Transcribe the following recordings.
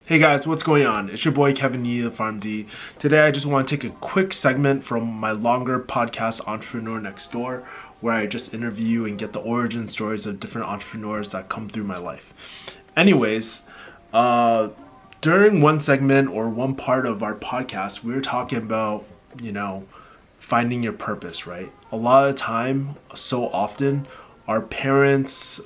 Hey guys, what's going on? It's your boy Kevin Yee, the Farm D. Today I just want to take a quick segment from my longer podcast, Entrepreneur Next Door, where I just interview and get the origin stories of different entrepreneurs that come through my life. Anyways, uh, during one segment or one part of our podcast, we were talking about, you know, finding your purpose, right? A lot of the time, so often, our parents,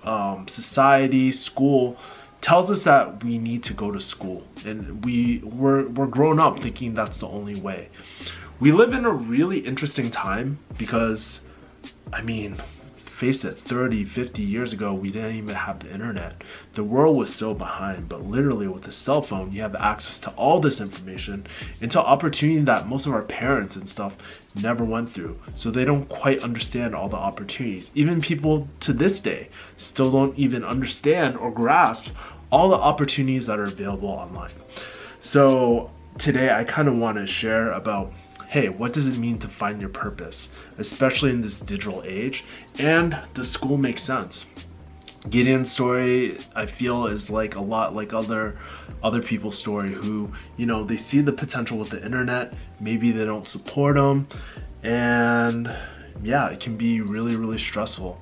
society, school tells us that we need to go to school, and we're grown up thinking that's the only way. We live in a really interesting time because I mean, face it, 30, 50 years ago, we didn't even have the internet. The world was so behind, but literally with a cell phone, you have access to all this information and to opportunity that most of our parents and stuff never went through. So they don't quite understand all the opportunities. Even people to this day still don't even understand or grasp all the opportunities that are available online. So today I kind of want to share about, hey, what does it mean to find your purpose, especially in this digital age? And does school make sense? Gideon's story, I feel, is like a lot like other people's story who, they see the potential with the internet, maybe they don't support them, and yeah, it can be really, really stressful.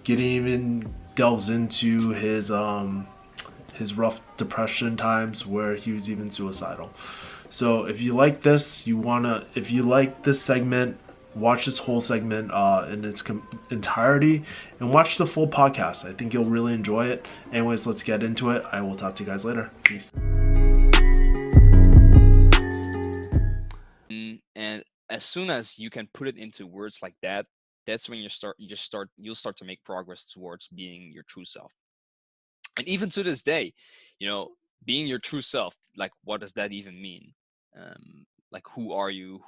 Gideon even delves into his rough depression times where he was even suicidal. So if you like this, if you like this segment, watch this whole segment in its entirety and watch the full podcast. I think you'll really enjoy it. Anyways, let's get into it. I will talk to you guys later. Peace. And as soon as you can put it into words like that, that's when you'll start to make progress towards being your true self. And even to this day, you know, being your true self, like what does that even mean? Like who are you?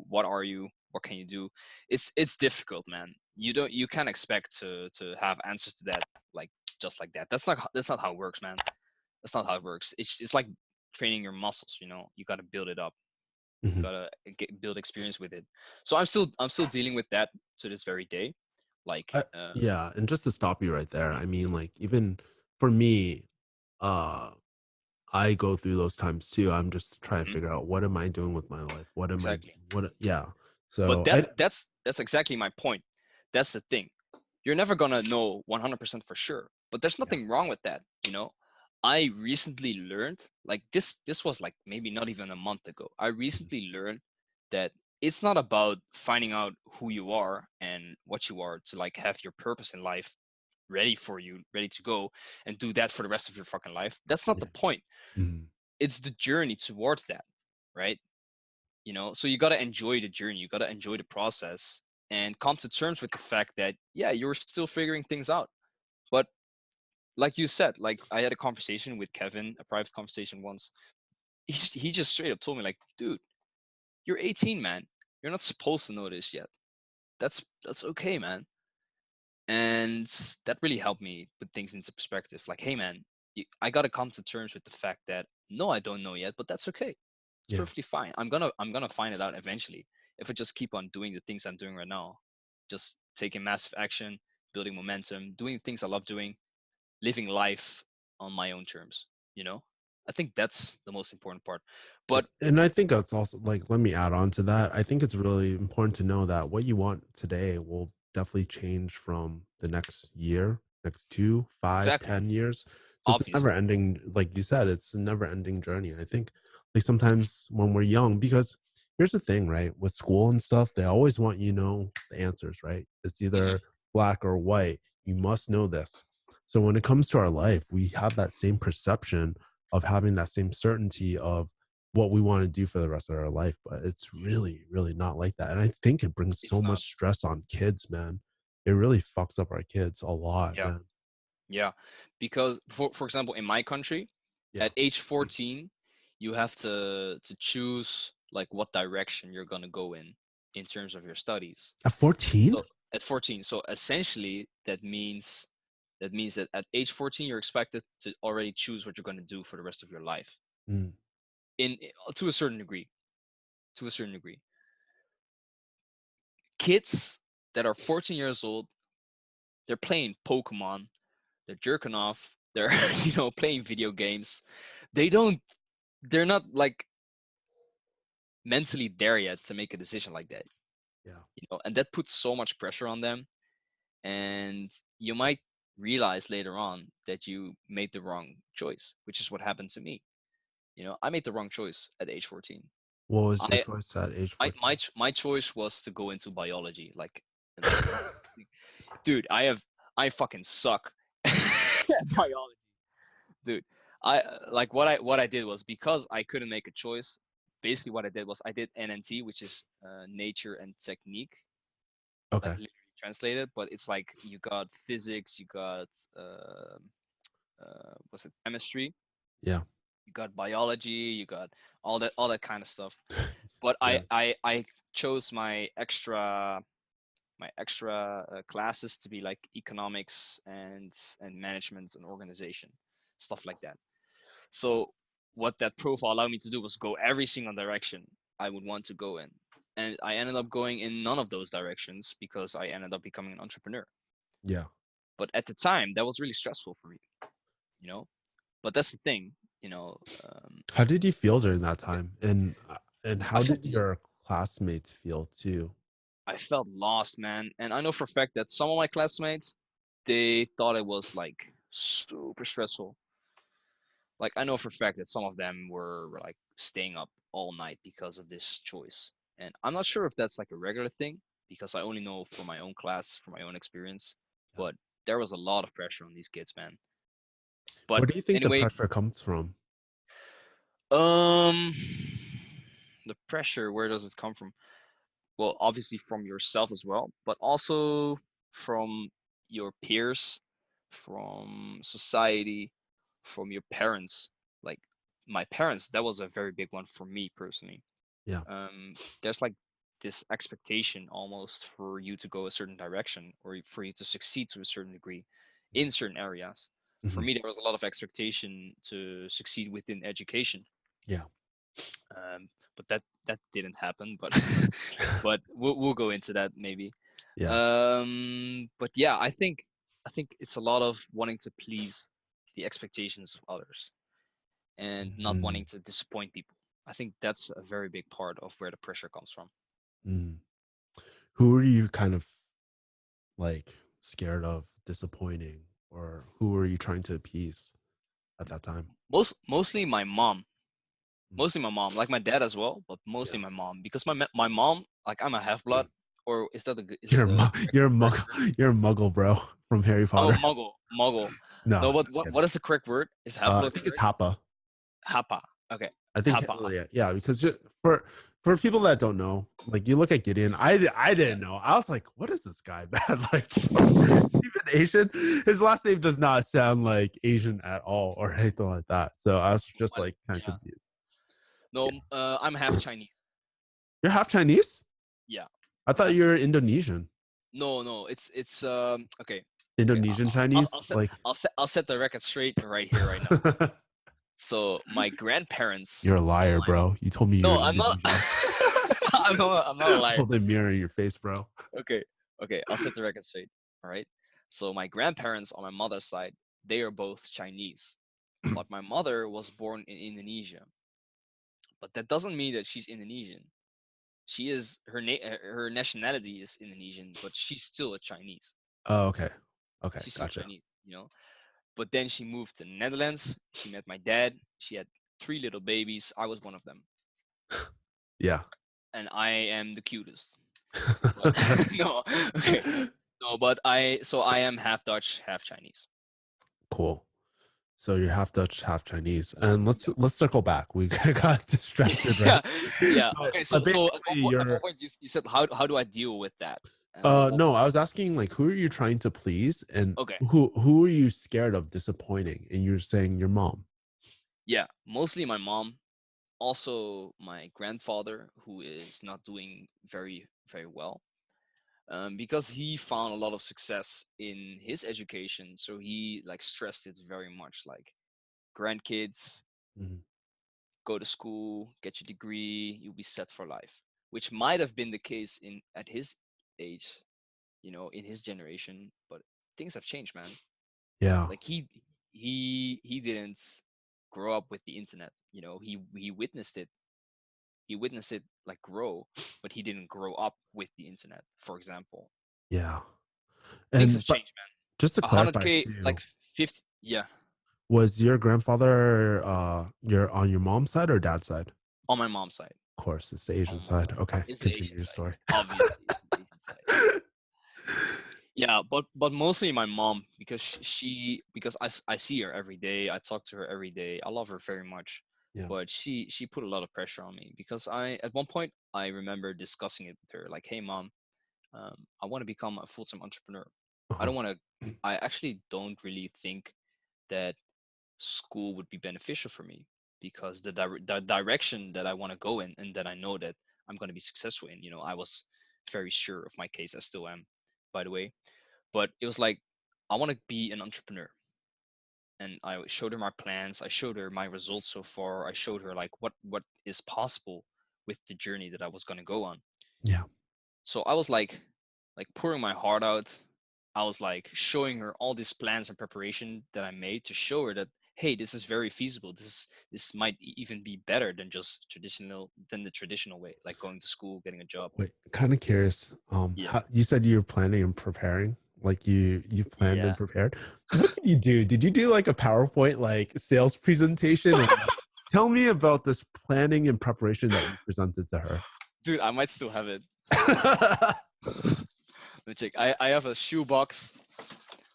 What are you? What can you do? It's difficult, man. You can't expect to have answers to that like just like that. That's not how it works, man. That's not how it works. It's like training your muscles, you know. You got to build it up. You Mhm. gotta build experience with it. So I'm still dealing with that to this very day. Like, Yeah, and just to stop you right there, I mean, like, even for me, uh, I go through those times too. I'm just trying to mhm, figure out what am I doing with my life? What am I exactly. yeah. But So that's exactly my point. That's the thing. You're never gonna know 100% for sure. But there's yeah. nothing wrong with that. I recently learned, like this was like maybe not even a month ago. I Mhm. recently learned that it's not about finding out who you are and what you are to like have your purpose in life ready for you, ready to go and do that for the rest of your fucking life. That's not the Yeah. point. Mhm. It's the journey towards that, right? So you got to enjoy the journey, you got to enjoy the process and come to terms with the fact that yeah, you're still figuring things out. But like you said, like I had a conversation with Kevin, a private conversation once. He just straight up told me like, dude, you're 18, man. You're not supposed to know this yet. That's okay, man. And that really helped me put things into perspective. Like, hey, man, I got to come to terms with the fact that no, I don't know yet, but that's okay. It's Yeah. perfectly fine. I'm gonna find it out eventually if I just keep on doing the things I'm doing right now, just taking massive action, building momentum, doing things I love doing, living life on my own terms. You know, I think that's the most important part. But And I think that's also like, let me add on to that. I think it's really important to know that what you want today will definitely change from the next year, next two, five, exactly, 10 years. So it's a never obviously, ending, like you said, it's a never ending journey. I think like sometimes when we're young, because here's the thing, right? With school and stuff, they always want the answers, right? It's hmm either black or white. You must know this. So when it comes to our life, we have that same perception of having that same certainty of what we want to do for the rest of our life, but it's really, really not like that. And I think it brings so it's much not. stress on kids, man. It really fucks up our kids a lot, Yeah, man. yeah, because for example, in my country, Yeah. at age 14, you have to choose like what direction you're gonna go in terms of your studies. At 14? So at 14, so essentially that means that at age 14 you're expected to already choose what you're going to do for the rest of your life Mm, in to a certain degree. To a certain degree, kids that are 14 years old, they're playing Pokemon, they're jerking off, they're playing video games, they're not like mentally there yet to make a decision like that, Yeah. and that puts so much pressure on them, and you might realize later on that you made the wrong choice, which is what happened to me. I made the wrong choice at age 14. What was your I choice at age my 14? my ch- my choice was to go into biology, like dude, I fucking suck at biology, dude. I like what I did was, because I couldn't make a choice. Basically, what I did was I did NNT, which is nature and technique, like Okay. literally translated. But it's like you got physics, you got uh, what's it, chemistry, Yeah. you got biology, you got all that kind of stuff. But I Yeah. I I chose my extra classes to be like economics and management and organization, stuff like that. So what that profile allowed me to do was go every single direction I would want to go in. And I ended up going in none of those directions because I ended up becoming an entrepreneur. Yeah. But at the time, that was really stressful for me, you know. But that's the thing, you know. How did you feel during that time? And I how felt did your classmates feel too? I felt lost, man. And I know for a fact that some of my classmates, they thought it was like super stressful. Like I know for a fact that some of them were like staying up all night because of this choice. And I'm not sure if that's like a regular thing, because I only know from my own class, from my own experience. Yeah. But there was a lot of pressure on these kids, man. But Where do you think the anyway, pressure comes from? um, the pressure, where does it come from? Well, obviously from yourself as well, but also from your peers, from society, from your parents. Like my parents, that was a very big one for me personally. Yeah. There's like this expectation almost for you to go a certain direction, or for you to succeed to a certain degree in certain areas. For Hmm. me, there was a lot of expectation to succeed within education, Yeah. um, but that didn't happen. But but we'll go into that maybe. Yeah. But yeah, I think it's a lot of wanting to please the expectations of others and not wanting Mm, to disappoint people. I think that's a very big part of where the pressure comes from. mm. Who are you kind of like scared of disappointing, or who are you trying to appease at that time? Mostly my mom. Mm. Mostly my mom, like my dad as well, but Yeah. mostly my mom, because my mom, like I'm a half blood, or is it You're a the you're a correct muggle. word? You're a muggle, bro, from Harry I'm a Potter. muggle, muggle. No, No, but just what kidding. is the correct word? Is half I blood think it's correct? Happa. Hapa. Okay, I think Hapa. yeah, yeah, because for people that don't know, like you look at Gideon, I Yeah. didn't know. I was like, what is this guy, man? Like even Asian, his last name does not sound like Asian at all or anything like that. So I was just like kind of Yeah. confused. No, Yeah. I'm half Chinese. You're half Chinese? Yeah, I I'm thought half you were Chinese. Indonesian. No, it's okay. Okay, Indonesian I'll Chinese? set Like I'll set the record straight right here, right now. So my grandparents you're a on liar, my bro. You told me you're no, I'm not. Indonesian. I'm not a liar. Hold a mirror in your face, bro. Okay, okay, I'll set the record straight. All right. So my grandparents on my mother's side, they are both Chinese, but my mother was born in Indonesia. But that doesn't mean that she's Indonesian. She is her nationality is Indonesian, but she's still a Chinese. Oh, okay. Okay, She's still gotcha. Chinese. But then she moved to the Netherlands. She met my dad. She had three little babies. I was one of them, Yeah. and I am the cutest. But no, okay, no, but I am half Dutch, half Chinese. Cool. So you're half Dutch, half Chinese. And let's circle back. We got distracted, right? Yeah, yeah. But, Okay, but so basically at one you're point you said how do I deal with that? And what, no, I was asking like who are you trying to please and okay, who are you scared of disappointing? And you're saying your mom. yeah, mostly my mom, also my grandfather, who is not doing very very well, because he found a lot of success in his education, so he like stressed it very much, like grandkids, Mhm. go to school, get your degree, you'll be set for life, which might have been the case in at his age, in his generation, but things have changed, man. Yeah. Like he didn't. grow up with the internet. You know, he witnessed it. He witnessed it like grow, but he didn't grow up with the internet. For example, Yeah. things have And but changed, man. just to clarify 100K, too, like 50. Yeah, was your grandfather your on your mom's side or dad's side? on my mom's side. Of course, it's the On Asian my mom's side. side, Okay, it's the continue Asian your side. story. Obviously, it's the Asian side. Yeah, but mostly my mom, because because I see her every day. I talk to her every day. I love her very much. Yeah. But she put a lot of pressure on me, because I at one point I remember discussing it with her, like, hey mom, I want to become a full-time entrepreneur. I Uh-huh. don't want to. I actually don't really think that school would be beneficial for me, because the direction that I want to go in, and that I know that I'm going to be successful in. You know, I was very sure of my case. I still am, by the way. But it was like, I want to be an entrepreneur. And I showed her my plans. I showed her my results so far. I showed her like what is possible with the journey that I was going to go on. Yeah. So I was like pouring my heart out. I was like showing her all these plans and preparation that I made, to show her that, hey, this is very feasible. This might even be better than the traditional way, like going to school, getting a job. Wait, kind of curious. Yeah. How, you said you were planning and preparing, like you planned and Yeah. prepared. What did you do? Did you do like a PowerPoint like sales presentation? Or tell me about this planning and preparation that you presented to her. Dude, I might still have it. Let me check. I have a shoebox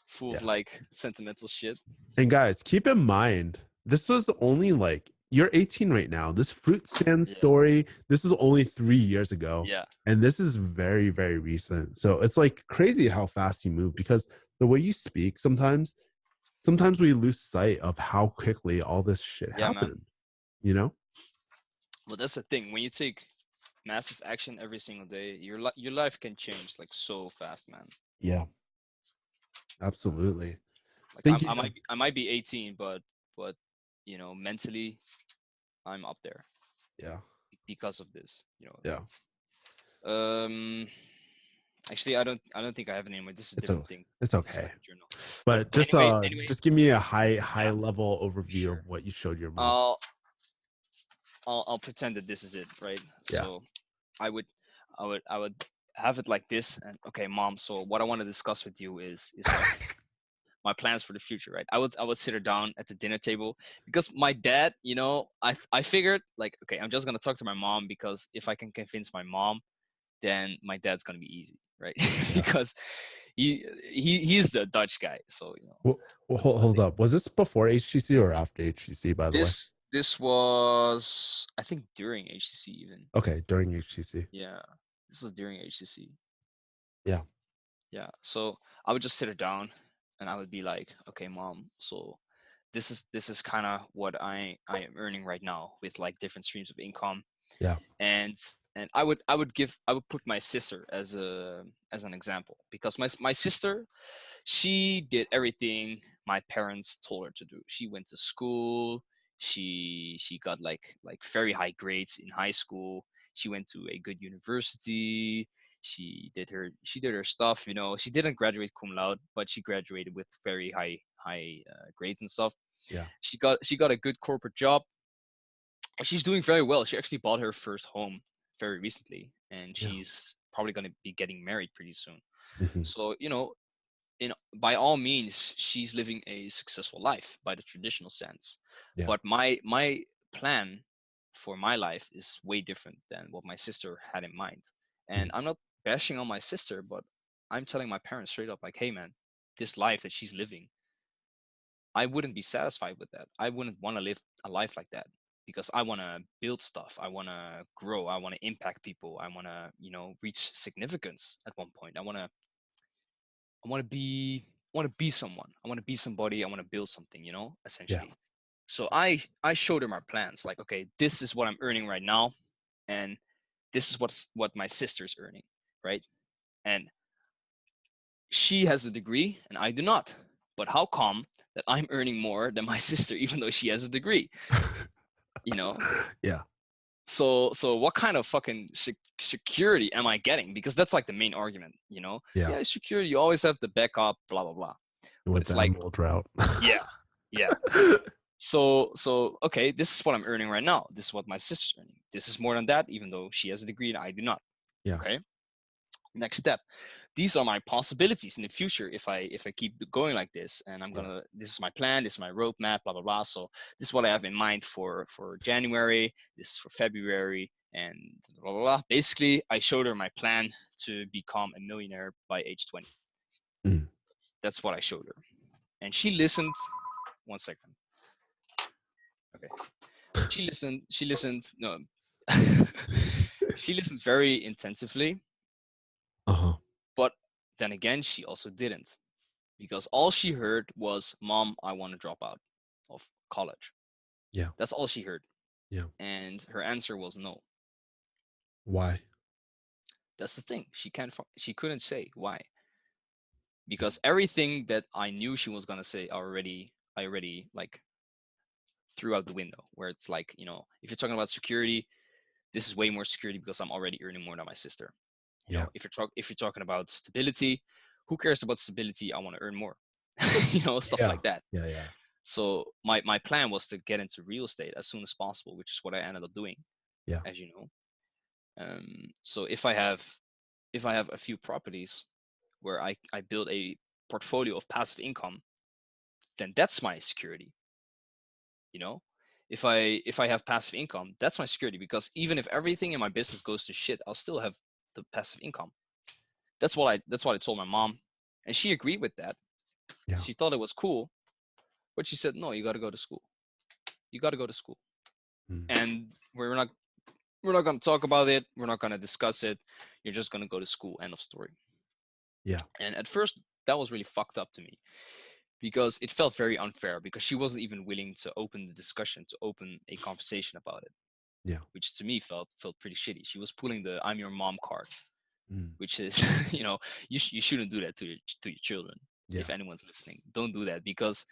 full of Yeah. like sentimental shit. And guys, keep in mind, this was only like you're 18 right now. This fruit stand Yeah. story, this was only 3 years ago. Yeah. And this is very, very recent. So it's like crazy how fast you move, because the way you speak, sometimes we lose sight of how quickly all this shit Yeah, man. happened, you know? Well, that's the thing. When you take massive action every single day, your life can change like so fast, man. Yeah, absolutely. Like Thank you. I might be 18, but you know, mentally I'm up there Yeah. because of this. You know. Yeah. Actually, I don't think I have it anymore. This is a It's different thing. it's This is okay. like a journal. But Anyway, just give me a high yeah, level overview sure. of what you showed your mom. I'll pretend that this is it, right? Yeah. So I would have it like this, and okay, mom. So what I want to discuss with you is like my plans for the future, right? I would sit her down at the dinner table, because my dad, you know, I figured like, okay, I'm just gonna talk to my mom, because if I can convince my mom, then my dad's gonna be easy, right? Because he's the Dutch guy, so you know. Well, hold up. Was this before HTC or after HTC, by the way? This was, I think, during HCC even. Okay, during HTC. Yeah, this was during HCC. Yeah. Yeah, so I would just sit her down, and I would be like, okay, mom, so this is kind of what I am earning right now, with like different streams of income. Yeah. and I would put my sister as an example, because my sister, she did everything my parents told her to do. She went to school. She got like very high grades in high school. She went to a good university. She did her stuff. You know, she didn't graduate cum laude, but she graduated with very high grades and stuff. Yeah. She got a good corporate job. She's doing very well. She actually bought her first home very recently, and Yeah. she's probably going to be getting married pretty soon. Mhm. So, you know, by all means, she's living a successful life by the traditional sense. Yeah. But my plan for my life is way different than what my sister had in mind. And I'm not bashing on my sister, but I'm telling my parents straight up, like, hey man, this life that she's living, I wouldn't be satisfied with that. I wouldn't want to live a life like that, because I want to build stuff. I want to grow. I want to impact people. I want to, you know, reach significance at one point. I want to be someone. I want to be somebody. I want to build something, you know, Yeah. essentially. So I showed her my plans, like, okay, this is what I'm earning right now, and this is what my sister's earning, right? And she has a degree and I do not. But how come that I'm earning more than my sister, even though she has a degree? You know? Yeah. So what kind of fucking security am I getting? Because that's like the main argument, you know? Yeah. Yeah, security, you always have the backup, blah blah blah. You went it's the like, emerald route. yeah. So okay, this is what I'm earning right now. This is what my sister's earning. This is more than that, even though she has a degree and I do not. Yeah. Okay. Next step. These are my possibilities in the future if I keep going like this, and I'm gonna. This is my plan. This is my roadmap. Blah blah blah. So this is what I have in mind for January. This is for February, and blah blah blah. Basically, I showed her my plan to become a millionaire by age 20. Mm. That's what I showed her, and she listened. 1 second. Okay. She listened. She listened. No. She listened very intensively, Uh-huh. but then again, she also didn't, because all she heard was, "Mom, I want to drop out of college." Yeah. That's all she heard. Yeah. And her answer was no. Why? That's the thing. She couldn't say why, because everything that I knew she was gonna say I already like threw out the window. Where it's like, if you're talking about security, this is way more security because I'm already earning more than my sister. Yeah. If you're talking about stability, who cares about stability? I want to earn more. Stuff Yeah. like that. Yeah, yeah. So my plan was to get into real estate as soon as possible, which is what I ended up doing. Yeah. As you know. So if I have a few properties where I build a portfolio of passive income, then that's my security. If I have passive income, that's my security, because even if everything in my business goes to shit, I'll still have the passive income. That's what I told my mom, and she agreed with that. Yeah. She thought it was cool, but she said, no, you got to go to school. You got to go to school. Mm. And we're not going to talk about it. We're not going to discuss it. You're just going to go to school. End of story. Yeah. And at first, that was really fucked up to me, because it felt very unfair, because she wasn't even willing to open the discussion, to open a conversation about it. Yeah. Which to me felt pretty shitty. She was pulling the "I'm your mom" card, Mm. which is, you shouldn't do that to your children. Yeah. If anyone's listening, don't do that, because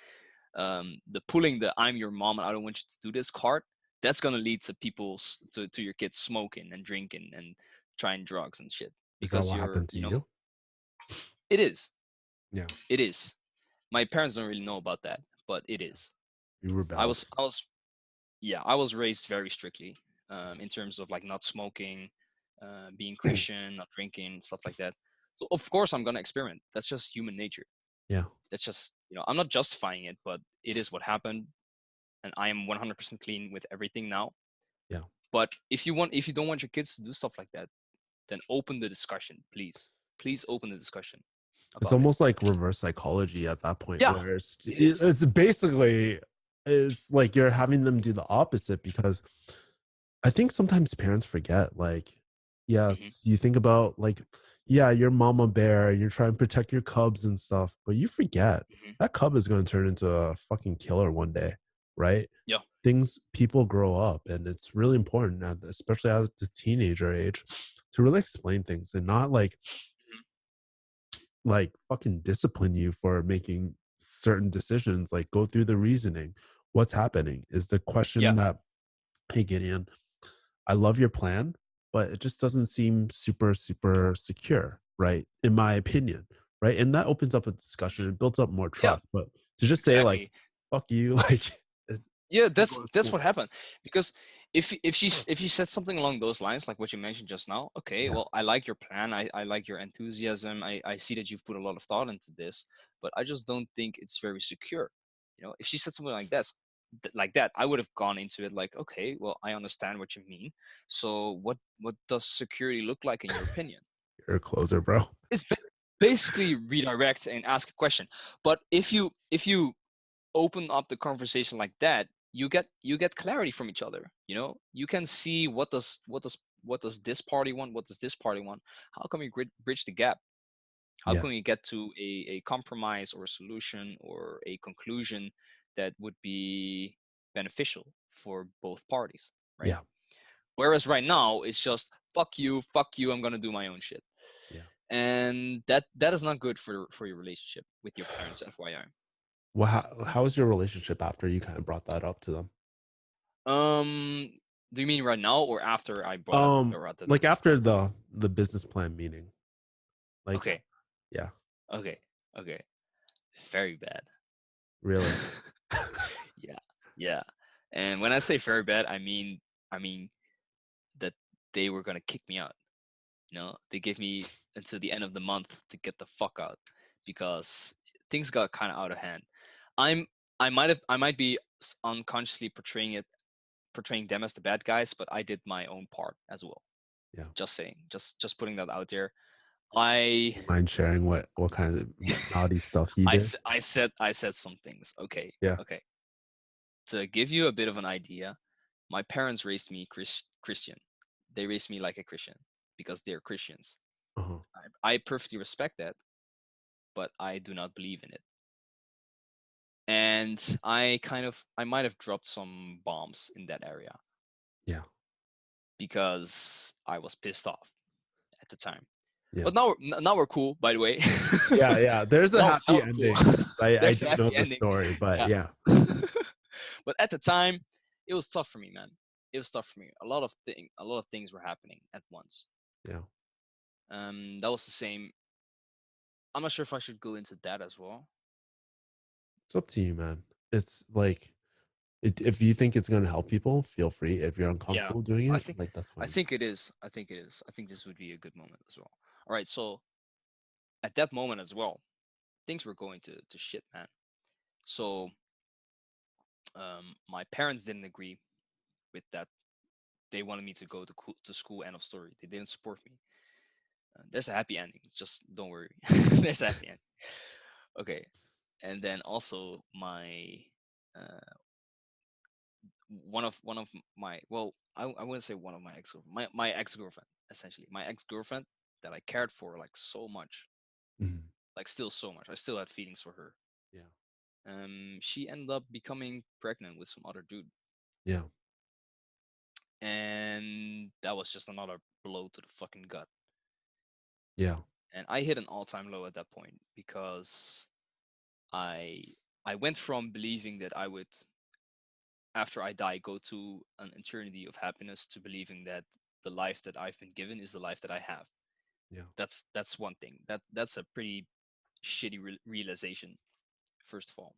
the pulling the "I'm your mom and I don't want you to do this" card, that's gonna lead to to your kids smoking and drinking and trying drugs and shit. Is that Because what happened to you? It is. Yeah. It is. My parents don't really know about that, but it is. You rebelled. I was raised very strictly, in terms of like not smoking, being Christian, not drinking, stuff like that. So of course I'm gonna experiment. That's just human nature. Yeah. That's just, I'm not justifying it, but it is what happened, and I am 100% clean with everything now. Yeah. But if you don't want your kids to do stuff like that, then open the discussion, please. Please open the discussion. It's almost like reverse psychology at that point, Yeah, where it's it is. basically, it's like you're having them do the opposite, because I think sometimes parents forget, like, yes, you think about, like, yeah, you're mama bear, you're trying to protect your cubs and stuff, but you forget that cub is going to turn into a fucking killer one day, right? Yeah. People grow up, and it's really important, especially as the teenager age, to really explain things and not like fucking discipline you for making certain decisions. Like, go through the reasoning. What's happening is the question. Yeah. That, hey Gideon, I love your plan, but it just doesn't seem super secure, right? In my opinion, right? And that opens up a discussion and builds up more trust. But to just say like, fuck you, like, yeah, that's what happened. Because if she said something along those lines, like what you mentioned just now, okay, well, I like your plan, I like your enthusiasm, I see that you've put a lot of thought into this, but I just don't think it's very secure. If she said something like that, I would have gone into it like, okay, well, I understand what you mean. So what does security look like in your opinion? You're a closer, bro. It's basically redirect and ask a question. But if you open up the conversation like that, you get clarity from each other. You can see what does this party want, what does this party want, how can we bridge the gap, how can we get to a compromise or a solution or a conclusion that would be beneficial for both parties, right? Yeah. Whereas right now it's just fuck you, I'm gonna do my own shit. Yeah. And that is not good for your relationship with your parents, FYI. Well, how was your relationship after you kind of brought that up to them? Do you mean right now or after I brought that like up? after the business plan meeting? Like, okay. Yeah. Okay. Very bad. Really? Yeah. And when I say very bad, I mean that they were gonna kick me out. They gave me until the end of the month to get the fuck out because things got kind of out of hand. I'm I might be unconsciously portraying them as the bad guys, but I did my own part as well. Yeah. Just saying, just putting that out there. I Mind sharing what kind of naughty stuff he did? I said some things. Okay, Yeah. okay. To give you a bit of an idea, my parents raised me Christian. They raised me like a Christian because they're Christians. Uh-huh. I perfectly respect that, but I do not believe in it. And I might have dropped some bombs in that area Yeah. because I was pissed off at the time. Yeah. But now we're cool, by the way. Yeah. Yeah. There's a Now happy we're cool. ending. I There's the do know happy the ending. story, but Yeah. yeah. But at the time, it was tough for me, man. It was tough for me. A lot of things were happening at once. Yeah. That was the same. I'm not sure if I should go into that as well. It's up to you, man. It's like if you think it's gonna help people, feel free. If you're Yeah, uncomfortable doing I it, think like that's I fine. think it is. I think it is. I think this would be a good moment as well. All right, so at that moment as well, things were going to shit, man. So my parents didn't agree with that. They wanted me to go to school. End of story. They didn't support me. There's a happy ending. Just don't worry. There's a happy end. Okay, and then also my uh, one of my well, I wouldn't say one of my my ex girlfriend, essentially my ex girlfriend that I cared for like so much, Mhm. like still so much. I still had feelings for her. Yeah. She ended up becoming pregnant with some other dude, Yeah. and that was just another blow to the fucking gut. Yeah. And I hit an all-time low at that point because I I went from believing that I would, after I die, go to an eternity of happiness to believing that the life that I've been given is the life that I have. Yeah. That's one thing. That's a pretty shitty realization. First of all,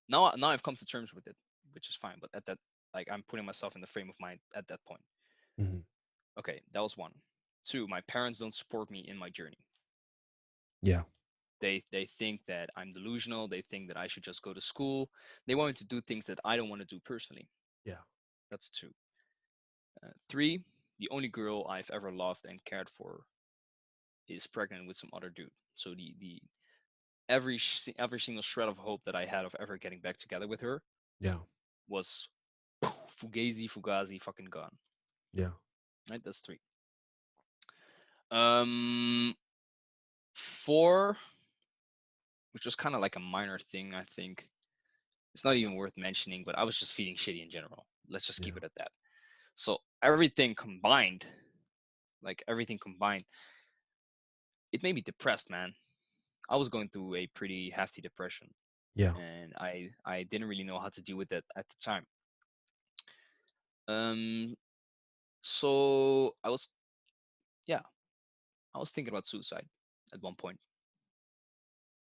now I've come to terms with it, which is fine. But at that, like, I'm putting myself in the frame of mind at that point. Mhm. Okay, that was one. Two, my parents don't support me in my journey. Yeah. They think that I'm delusional. They think that I should just go to school. They want me to do things that I don't want to do personally. Yeah. That's two. Three, the only girl I've ever loved and cared for is pregnant with some other dude. So the every single shred of hope that I had of ever getting back together with her Yeah. was fugazi fucking gone. Yeah. Right, that's three. Um, four, which was kind of like a minor thing, I think. It's not even worth mentioning, but I was just feeling shitty in general. Let's just keep Yeah. it at that. So everything combined, it made me depressed, man. I was going through a pretty hefty depression, Yeah. and I didn't really know how to deal with it at the time. Um, so I was, yeah, I was thinking about suicide at one point.